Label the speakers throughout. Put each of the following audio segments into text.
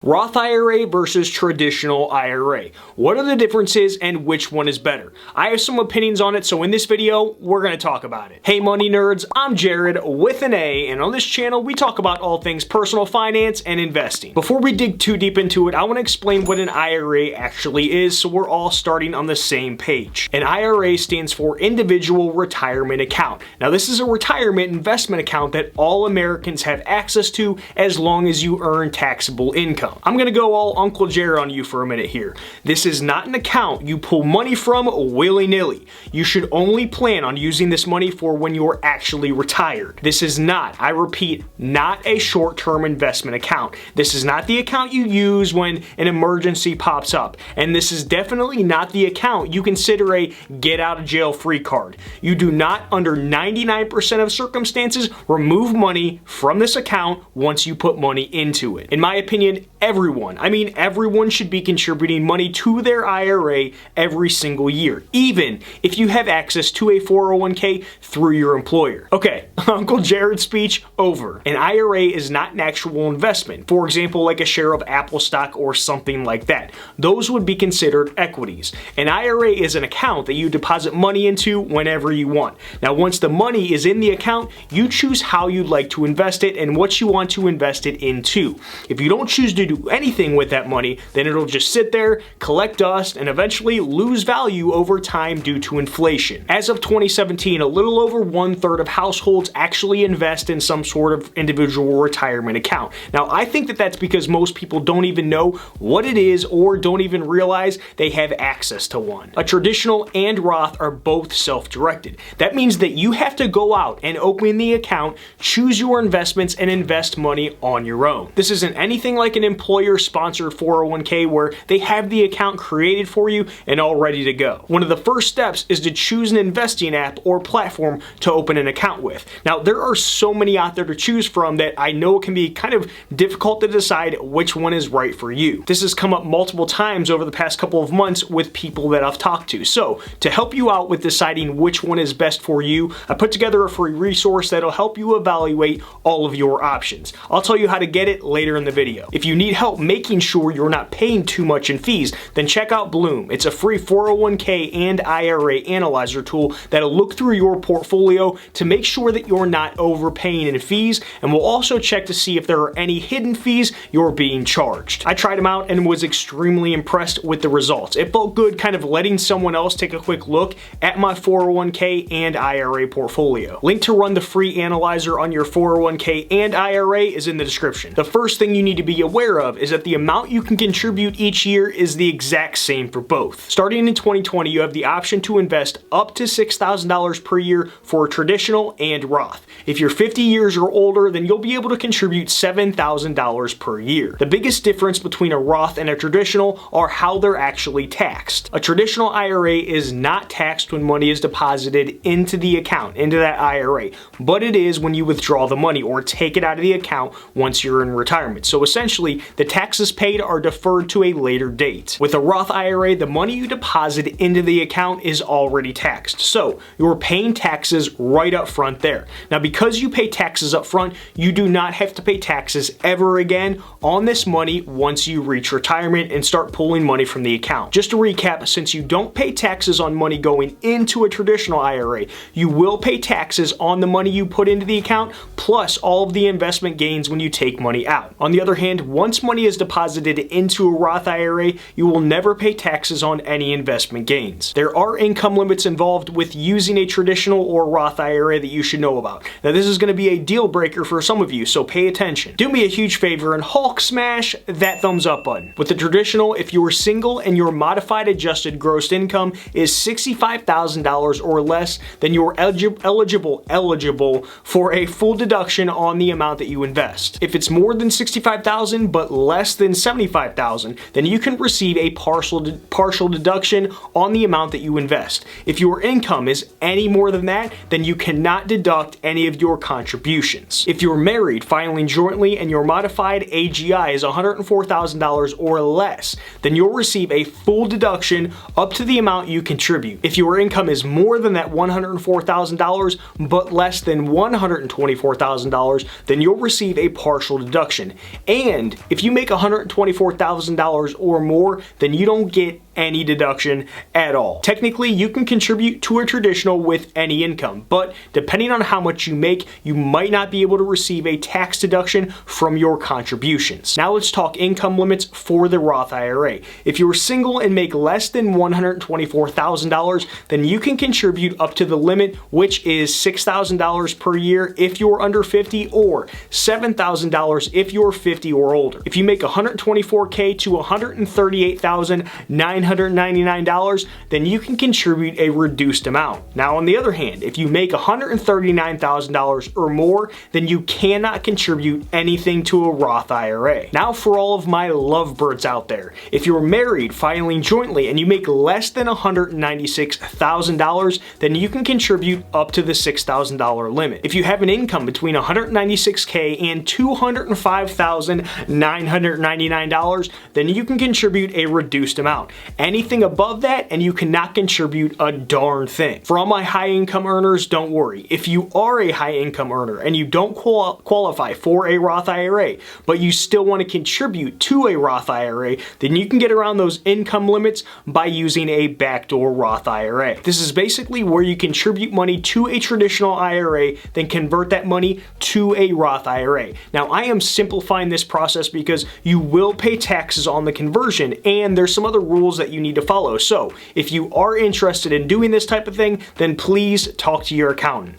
Speaker 1: Roth IRA versus traditional IRA. What are the differences and which one is better? I have some opinions on it, so in this video, we're going to talk about it. Hey money nerds, I'm Jared with an A, and on this channel, we talk about all things personal finance and investing. Before we dig too deep into it, I want to explain what an IRA actually is so we're all starting on the same page. An IRA stands for Individual Retirement Account. Now this is a retirement investment account that all Americans have access to as long as you earn taxable income. I'm going to go all Uncle Jared on you for a minute here. This is not an account you pull money from willy-nilly. You should only plan on using this money for when you're actually retired. This is not, I repeat, not a short-term investment account. This is not the account you use when an emergency pops up. And this is definitely not the account you consider a get-out-of-jail-free card. You do not, under 99% of circumstances, remove money from this account once you put money into it. In my opinion, everyone should be contributing money to their IRA every single year, even if you have access to a 401k through your employer. Okay, Uncle Jared's speech over. An IRA is not an actual investment. For example, like a share of Apple stock or something like that. Those would be considered equities. An IRA is an account that you deposit money into whenever you want. Now, once the money is in the account, you choose how you'd like to invest it and what you want to invest it into. If you don't choose to do anything with that money, then it'll just sit there, collect dust, and eventually lose value over time due to inflation. As of 2017, a little over 1/3 of households actually invest in some sort of individual retirement account. Now, I think that that's because most people don't even know what it is or don't even realize they have access to one. A traditional and Roth are both self-directed. That means that you have to go out and open the account, choose your investments, and invest money on your own. This isn't anything like an employer-sponsored 401k where they have the account created for you and all ready to go. One of the first steps is to choose an investing app or platform to open an account with. Now, there are so many out there to choose from that I know it can be kind of difficult to decide which one is right for you. This has come up multiple times over the past couple of months with people that I've talked to. So, to help you out with deciding which one is best for you, I put together a free resource that'll help you evaluate all of your options. I'll tell you how to get it later in the video. If you need help making sure you're not paying too much in fees, then check out Bloom. It's a free 401k and IRA analyzer tool that'll look through your portfolio to make sure that you're not overpaying in fees, and will also check to see if there are any hidden fees you're being charged. I tried them out and was extremely impressed with the results. It felt good kind of letting someone else take a quick look at my 401k and IRA portfolio. Link to run the free analyzer on your 401k and IRA is in the description. The first thing you need to be aware of is that the amount you can contribute each year is the exact same for both. Starting in 2020, you have the option to invest up to $6,000 per year for traditional and Roth. If you're 50 years or older, then you'll be able to contribute $7,000 per year. The biggest difference between a Roth and a traditional are how they're actually taxed. A traditional IRA is not taxed when money is deposited into the account, into that IRA, but it is when you withdraw the money or take it out of the account once you're in retirement. So essentially, the taxes paid are deferred to a later date. With a Roth IRA, the money you deposit into the account is already taxed. So you're paying taxes right up front there. Now, because you pay taxes up front, you do not have to pay taxes ever again on this money once you reach retirement and start pulling money from the account. Just to recap, since you don't pay taxes on money going into a traditional IRA, you will pay taxes on the money you put into the account, plus all of the investment gains when you take money out. On the other hand, once money is deposited into a Roth IRA, you will never pay taxes on any investment gains. There are income limits involved with using a traditional or Roth IRA that you should know about. Now, this is going to be a deal breaker for some of you, so pay attention. Do me a huge favor and Hulk smash that thumbs up button. With the traditional, if you are single and your modified adjusted gross income is $65,000 or less, then you're eligible for a full deduction on the amount that you invest. If it's more than $65,000 but less than $75,000, then you can receive a partial deduction on the amount that you invest. If your income is any more than that, then you cannot deduct any of your contributions. If you're married, filing jointly, and your modified AGI is $104,000 or less, then you'll receive a full deduction up to the amount you contribute. If your income is more than that $104,000 but less than $124,000, then you'll receive a partial deduction. And if If you make $124,000 or more, then you don't get any deduction at all. Technically, you can contribute to a traditional with any income, but depending on how much you make, you might not be able to receive a tax deduction from your contributions. Now let's talk income limits for the Roth IRA. If you're single and make less than $124,000, then you can contribute up to the limit, which is $6,000 per year if you're under 50, or $7,000 if you're 50 or older. If you make $124K to $138,999, then you can contribute a reduced amount. Now, on the other hand, if you make $139,000 or more, then you cannot contribute anything to a Roth IRA. Now, for all of my lovebirds out there, if you're married, filing jointly, and you make less than $196,000, then you can contribute up to the $6,000 limit. If you have an income between $196K and $205,999, then you can contribute a reduced amount. Anything above that, and you cannot contribute a darn thing. For all my high income earners, don't worry. If you are a high income earner and you don't qualify for a Roth IRA, but you still want to contribute to a Roth IRA, then you can get around those income limits by using a backdoor Roth IRA. This is basically where you contribute money to a traditional IRA, then convert that money to a Roth IRA. Now, I am simplifying this process because you will pay taxes on the conversion, and there's some other rules that you need to follow. So if you are interested in doing this type of thing, then please talk to your accountant.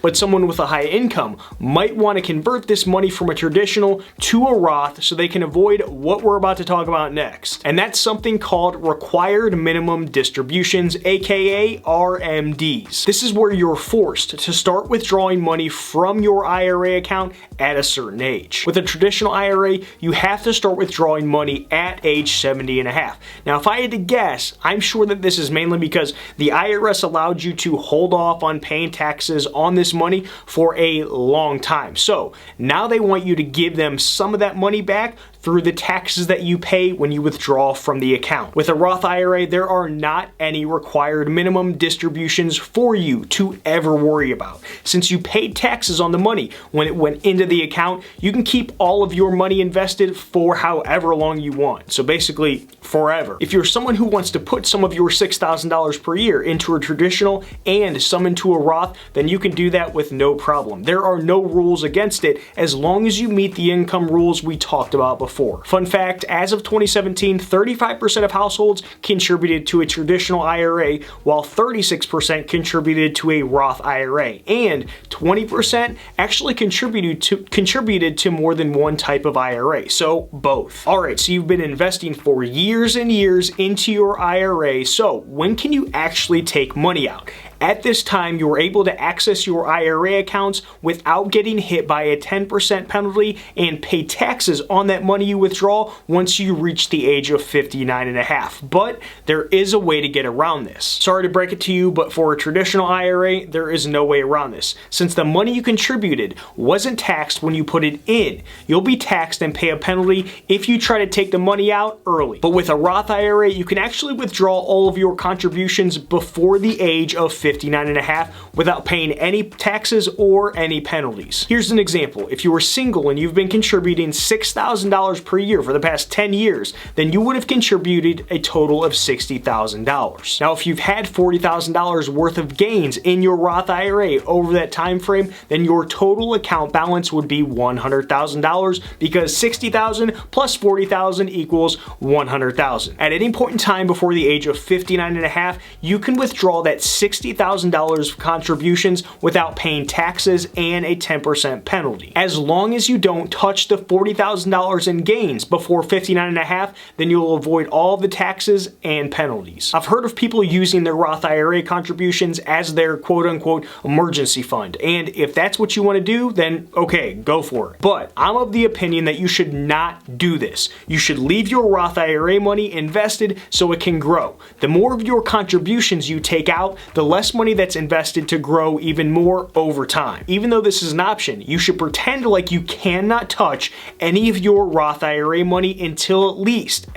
Speaker 1: But someone with a high income might want to convert this money from a traditional to a Roth so they can avoid what we're about to talk about next. And that's something called required minimum distributions, aka RMDs. This is where you're forced to start withdrawing money from your IRA account at a certain age. With a traditional IRA, you have to start withdrawing money at age 70 and a half. Now, if I had to guess, I'm sure that this is mainly because the IRS allowed you to hold off on paying taxes on this money for a long time. So now they want you to give them some of that money back through the taxes that you pay when you withdraw from the account. With a Roth IRA, there are not any required minimum distributions for you to ever worry about. Since you paid taxes on the money when it went into the account, you can keep all of your money invested for however long you want. So basically, forever. If you're someone who wants to put some of your $6,000 per year into a traditional and some into a Roth, then you can do that with no problem. There are no rules against it as long as you meet the income rules we talked about before. Fun fact, as of 2017, 35% of households contributed to a traditional IRA, while 36% contributed to a Roth IRA, and 20% actually contributed to more than one type of IRA, so both. Alright, so you've been investing for years and years into your IRA, so when can you actually take money out? At this time, you're able to access your IRA accounts without getting hit by a 10% penalty and pay taxes on that money you withdraw once you reach the age of 59 and a half. But there is a way to get around this. Sorry to break it to you, but for a traditional IRA, there is no way around this. Since the money you contributed wasn't taxed when you put it in, you'll be taxed and pay a penalty if you try to take the money out early. But with a Roth IRA, you can actually withdraw all of your contributions before the age of 59 and a half without paying any taxes or any penalties. Here's an example. If you were single and you've been contributing $6,000 per year for the past 10 years, then you would have contributed a total of $60,000. Now, if you've had $40,000 worth of gains in your Roth IRA over that time frame, then your total account balance would be $100,000 because $60,000 plus $40,000 equals $100,000. At any point in time before the age of 59 and a half, you can withdraw that $60,000 of contributions without paying taxes and a 10% penalty. As long as you don't touch the $40,000 in gains before 59 and a half, then you'll avoid all the taxes and penalties. I've heard of people using their Roth IRA contributions as their quote-unquote emergency fund, and if that's what you want to do, then okay, go for it. But I'm of the opinion that you should not do this. You should leave your Roth IRA money invested so it can grow. The more of your contributions you take out, the less less money that's invested to grow even more over time. Even though this is an option, you should pretend like you cannot touch any of your Roth IRA money until at least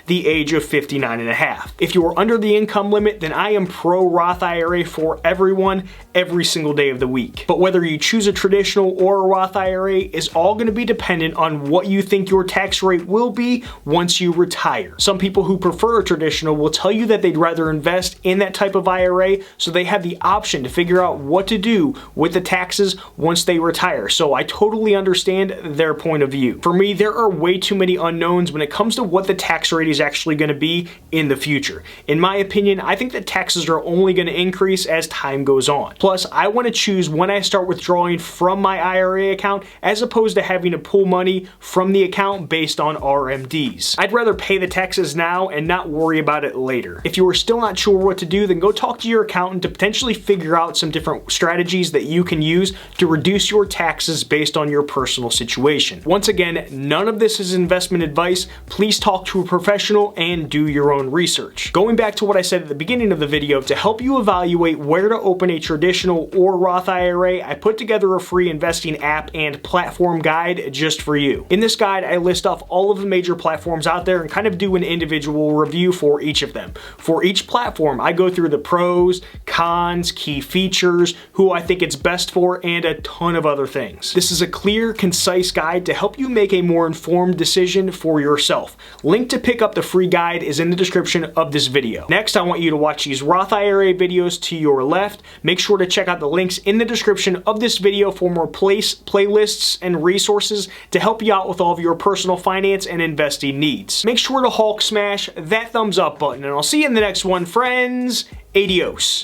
Speaker 1: the age of 59 and a half. If you are under the income limit, then I am pro Roth IRA for everyone every single day of the week. But whether you choose a traditional or a Roth IRA is all going to be dependent on what you think your tax rate will be once you retire. Some people who prefer a traditional will tell you that they'd rather invest in that type of IRA so they have the option to figure out what to do with the taxes once they retire. So I totally understand their point of view. For me, there are way too many unknowns when it comes to what the tax rate is actually going to be in the future. In my opinion, I think that taxes are only going to increase as time goes on. Plus, I want to choose when I start withdrawing from my IRA account as opposed to having to pull money from the account based on RMDs. I'd rather pay the taxes now and not worry about it later. If you are still not sure what to do, then go talk to your accountant to potentially figure out some different strategies that you can use to reduce your taxes based on your personal situation. Once again, none of this is investment advice. Please talk to a professional and do your own research. Going back to what I said at the beginning of the video, to help you evaluate where to open a traditional or Roth IRA, I put together a free investing app and platform guide just for you. In this guide, I list off all of the major platforms out there and kind of do an individual review for each of them. For each platform, I go through the pros, cons, key features, who I think it's best for, and a ton of other things. This is a clear, concise guide to help you make a more informed decision for yourself. Link to pick up the free guide is in the description of this video. Next, I want you to watch these Roth IRA videos to your left. Make sure to check out the links in the description of this video for more playlists and resources to help you out with all of your personal finance and investing needs. Make sure to Hulk smash that thumbs up button, and I'll see you in the next one, friends. Adios.